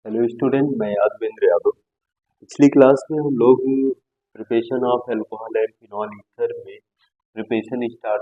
Hello student, मैं यादवेंद्र यादव। पिछली class में हम लोग preparation of alcohol and phenol ether में प्रिपरेशन स्टार्ट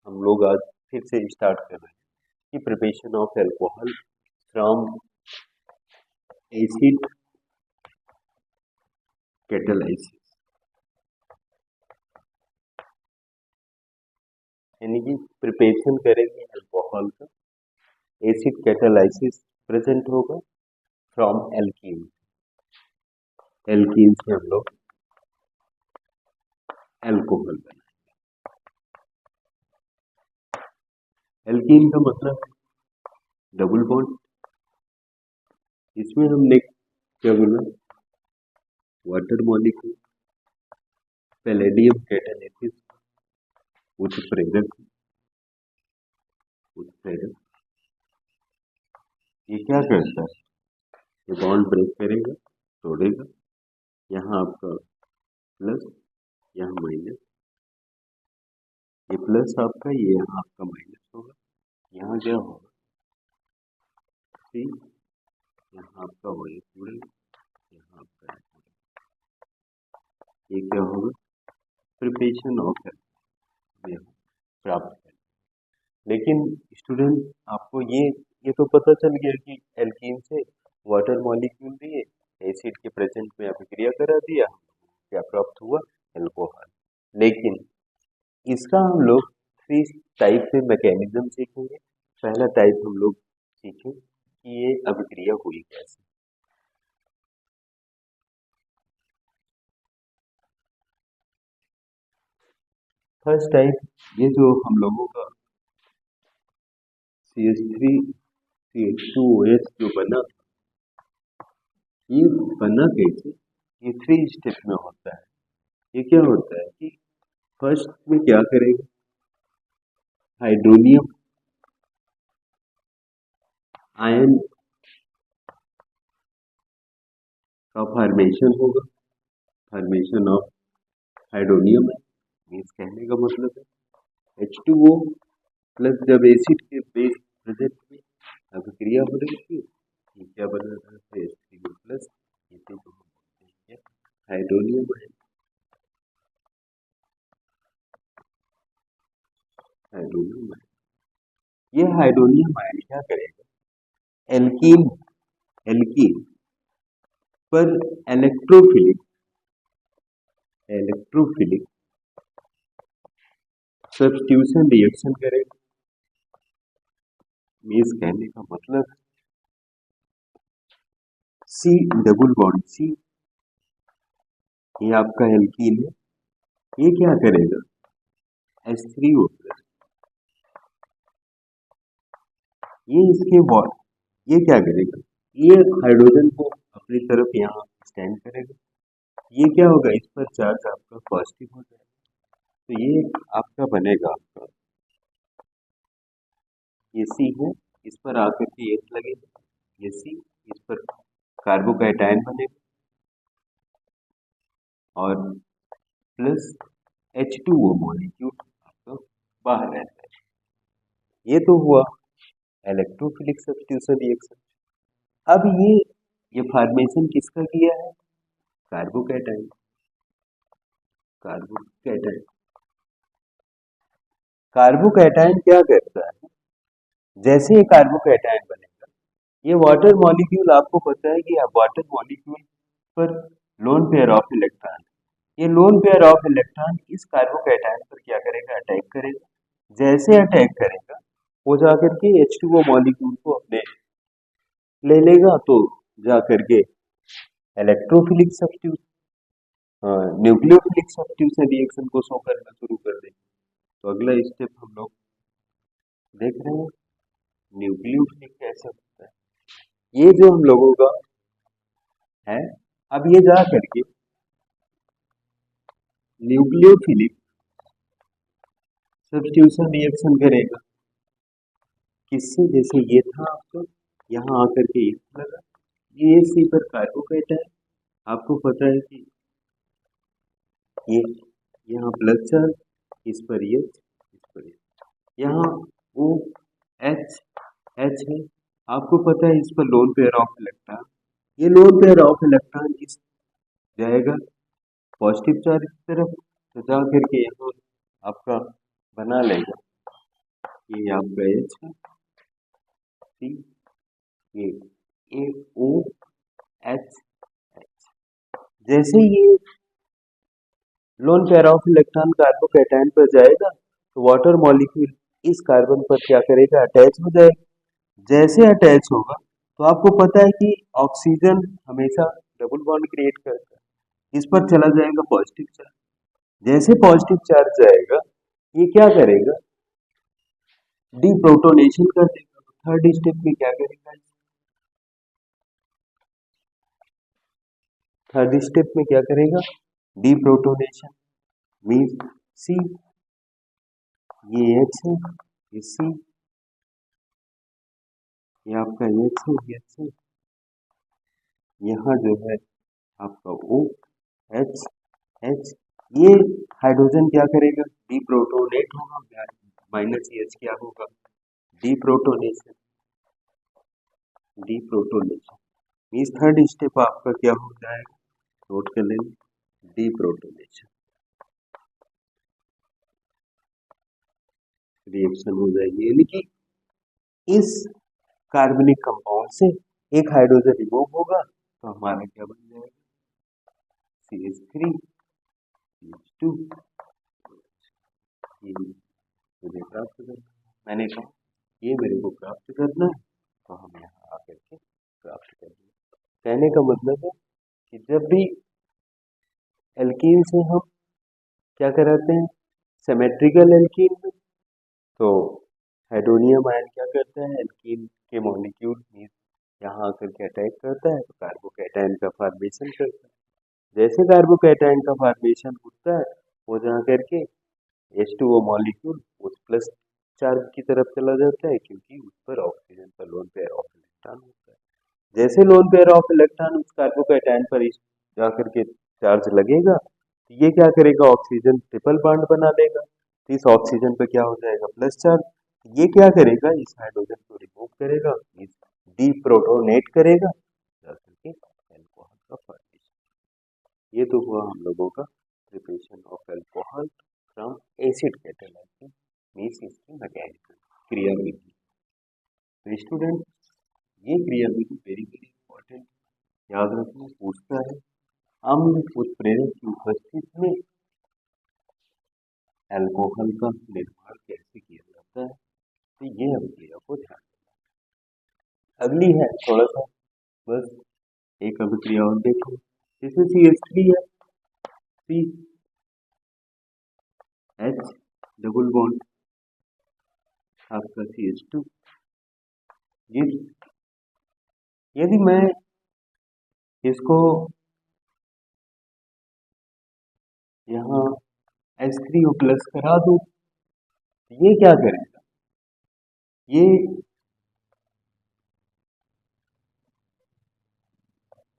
हम लोग आज फिर से स्टार्ट कर रहे हैं कि preparation of alcohol from acid catalysis, यानी कि प्रिपरेशन करेंगे अल्कोहल का, एसिड कैटालाइसिस प्रेजेंट होगा फ्रॉम एल्कीन। एल्कीन से हम लोग अल्कोहल बनाएंगे। एल्कीन का मतलब डबल बॉन्ड। इसमें हमने क्या बोला, वाटर मॉलिक्यूल, पैलेडियम कैटालिसिस, उत्प्रेरक। उत्प्रेरक ये क्या करता है, ये बॉन्ड ब्रेक करेगा, तोड़ेगा। यहाँ आपका प्लस, यहाँ माइनस, ये प्लस आपका, ये यहाँ आपका माइनस होगा। यहाँ क्या होगा, सी, यहाँ आपका वाई जुड़ेगा, यहाँ आपका जुड़ेगा। ये क्या होगा, प्रिपरेशन ऑफ प्राप्त है। लेकिन स्टूडेंट, आपको ये तो पता चल गया कि एल्कीन से वाटर मॉलिक्यूल दिए, एसिड के प्रेजेंट में अभिक्रिया करा दिया, क्या प्राप्त हुआ, अल्कोहल। लेकिन इसका हम लोग 3 टाइप से मैकेनिज्म सीखेंगे। पहला टाइप हम लोग सीखें कि ये अभिक्रिया हुई कैसे। फर्स्ट टाइप, ये जो हम लोगों का CH3CH2OH जो बना, ये बना कैसे, ये 3 स्टेप में होता है। ये क्या होता है कि फर्स्ट में क्या करेगा, हाइड्रोनियम आयन का फॉर्मेशन होगा। फॉर्मेशन ऑफ हाइड्रोनियम है, मीन्स कहने का मतलब है H2O प्लस, जब एसिड के बेस प्रेजेंट में अभिक्रिया हो रही थी, ये क्या बना रहा था, H3O प्लस, इसे जो हम बोलते हैं हाइड्रोनियम आयन। हाइड्रोनियम आयन, ये हाइड्रोनियम आयन क्या करेगा, एल्कीन एल्कीन पर इलेक्ट्रोफिलिक इलेक्ट्रोफिलिक सब्स्टिट्यूशन रिएक्शन करेगा। मीन्स कहने का मतलब सी डबल बॉन्ड सी, ये आपका एल्कीन है, ये क्या करेगा, H3O प्लस, ये इसके बॉन्ड, ये क्या करेगा, ये हाइड्रोजन को अपनी तरफ यहाँ स्टैंड करेगा। ये क्या होगा, इस पर चार्ज आपका पॉजिटिव हो जाएगा, तो ये आपका बनेगा, आपका ये सी है, इस पर आकर के एच लगेगा, ये सी, इस पर कार्बोकैटायन बनेगा और प्लस H2O मॉलिक्यूल आपका बाहर रहता है। ये तो हुआ इलेक्ट्रोफिलिक सब्स्टिट्यूशन रिएक्शन। अब ये फॉर्मेशन किसका किया है, कार्बोकैटायन। कार्बोकैटायन कार्बोकैटायन क्या करता है, जैसे ये कार्बोकैटायन बनेगा, ये वाटर मॉलिक्यूल, आपको पता है कि वाटर मॉलिक्यूल पर लोन पेयर ऑफ इलेक्ट्रॉन, ये लोन पेयर ऑफ इलेक्ट्रॉन इस कार्बोकैटायन पर क्या करेगा, अटैक करेगा। जैसे अटैक करेगा, वो जाकर के H2O मॉलिक्यूल को अपने ले लेगा, तो जाकर के electrophilic substitution nucleophilic substitution reaction को शो करना शुरू कर देगा। तो अगला स्टेप हम लोग देख रहे हैं, न्यूक्लियोफिलिक कैसे होता है, ये जो हम लोगों का है। अब ये जा करके न्यूक्लियोफिलिक सब्स्टिट्यूशन रिएक्शन करेगा, किससे, जैसे ये था आपका, यहाँ आकर के ये लगा, ये सी पर कार्बोकैटायन, आपको पता है कि ये यहाँ प्लस चार्ज, इस पर ये, इस पर ये, यहाँ O H H है, आपको पता है इस पर लोन पेयर ऑफ इलेक्ट्रॉन, ये लोन पेयर ऑफ इलेक्ट्रॉन इस जाएगा पॉजिटिव चार्ज की तरफ, तो जा करके यहाँ आपका बना लेगा, ये आपका एच है, सी, ये ए ओ एच एच। जैसे ये lone pair of electron carbocation पर जाएगा तो वाटर मॉलिक्यूल इस कार्बन पर क्या करेगा, अटैच हो जाएगा। जैसे अटैच होगा तो आपको पता है कि ऑक्सीजन हमेशा डबल बॉन्ड क्रिएट करता है, इस पर चला जाएगा पॉजिटिव चार्ज। जैसे पॉजिटिव चार्ज जाएगा ये क्या करेगा, डीप्रोटोनेशन कर देगा। थर्ड स्टेप में क्या करेगा, थर्ड स्टेप में क्या करेगा, डीप्रोटोनेशन मीन्स सी, ये एच है, ये सी, ये आपका एच है, ये एच है, यहाँ जो है आपका ओ एच एच। ये हाइड्रोजन क्या करेगा, डीप्रोटोनेट होगा, माइनस एच क्या होगा, deprotonation, deprotonation means third step आपका क्या हो जाएगा, नोट कर लेंगे, डीप्रोटोनेशन। रिएक्शन हो जाएगी, यानी कि इस कार्बनिक कंपाउंड से एक हाइड्रोजन रिमूव होगा तो हमारा क्या बन जाएगा, CH3 CH2। ये मुझे प्राप्त करना है, मैंने कहा ये मेरे को प्राप्त करना है, तो हम यहाँ आकर के प्राप्त कर लेंगे। कहने का मतलब है कि जब भी एल्कीन से हम क्या कराते हैं, सिमेट्रिकल एल्कीन में, तो हाइड्रोनियम आयन क्या करता है, एल्कीन के मॉलिक्यूल में यहाँ आकर के अटैक करता है तो कार्बोकैटायन का फॉर्मेशन करता है। जैसे कार्बोकैटायन का फॉर्मेशन होता है वो जा करके H2O मॉलिक्यूल उस प्लस चार्ज की तरफ चला जाता है, क्योंकि उस पर ऑक्सीजन का लोन पेयर ऑफ इलेक्ट्रॉन होता है। जैसे लोन पेयर ऑफ इलेक्ट्रॉन उस कार्बोकैटायन पर जाकर के चार्ज लगेगा तो ये क्या करेगा, ऑक्सीजन ट्रिपल बॉन्ड बना लेगा, तो इस ऑक्सीजन पे क्या हो जाएगा, प्लस चार्ज। ये क्या करेगा, इस हाइड्रोजन को रिमूव करेगा, डीप्रोटोनेट करेगा, जाकर के अल्कोहल का फॉर्मेशन। ये तो हुआ हम लोगों का preparation of alcohol from acid catalysis, means इसकी मैकेनिकल क्रियाविधि। तो स्टूडेंट ये क्रियाविधि वेरी वेरी इंपॉर्टेंट, याद रखना, पूछता है अम्ल उत्प्रेरक की उपस्थिति में अल्कोहल का निर्माण कैसे किया जाता है, तो ये अभिक्रिया को ध्यान देना। अगली है थोड़ा सा, बस एक अभिक्रिया और देखो, जैसे CH3 है, सी एच डबल बॉन्ड आपका CH2। ये यदि मैं इसको यहाँ H3O प्लस करा दूं तो ये क्या करेगा, ये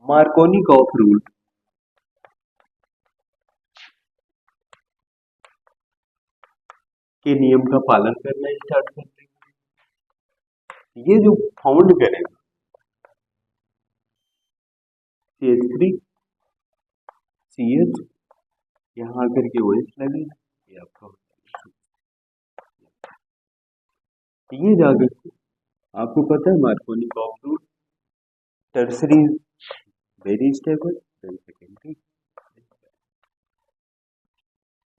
मार्कोनिकॉफ रूल के नियम का पालन करना स्टार्ट कर देगा। ये जो फाउंड करेगा CH3 CH, यहाँ आकर के OH लगेगा, ये आपका ये जाकर के आपको पता है Markovnikov rule, tertiary very stable, then secondary.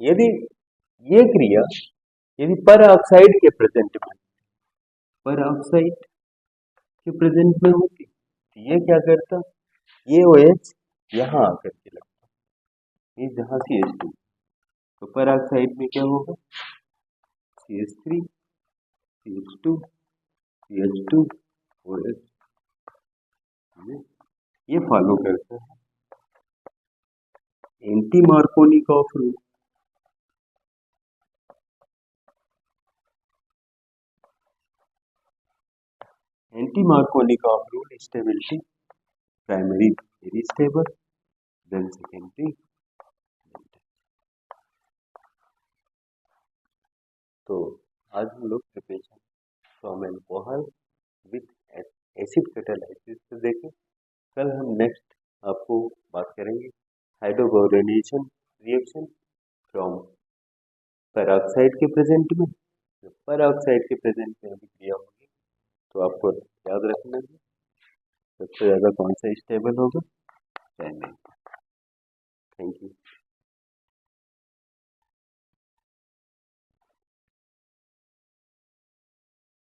यदि ये क्रिया यदि पर ऑक्साइड के प्रेजेंट में, पर ऑक्साइड के प्रेजेंट में होती तो ये क्या करता, ये OH यहाँ आकर के लगता, ये जहाँ CH2, तो पर ऑक्साइड में क्या होगा, CH3 CH2 CH2 OH। ये फॉलो करता है anti Markovnikov rule. Anti Markovnikov rule stability, primary very stable, then secondary. तो आज हम लोग preparation from alcohol with acid catalysis से देखें। कल हम नेक्स्ट आपको बात करेंगे हाइड्रोक्लोरिनेशन रिएक्शन फ्रॉम पेरोक्साइड के प्रेजेंट में। जब पेरोक्साइड के प्रेजेंट में अभिक्रिया होगी तो आपको याद रखना है सबसे ज़्यादा कौन सा स्टेबल होगा, चाइनीज। Thank you.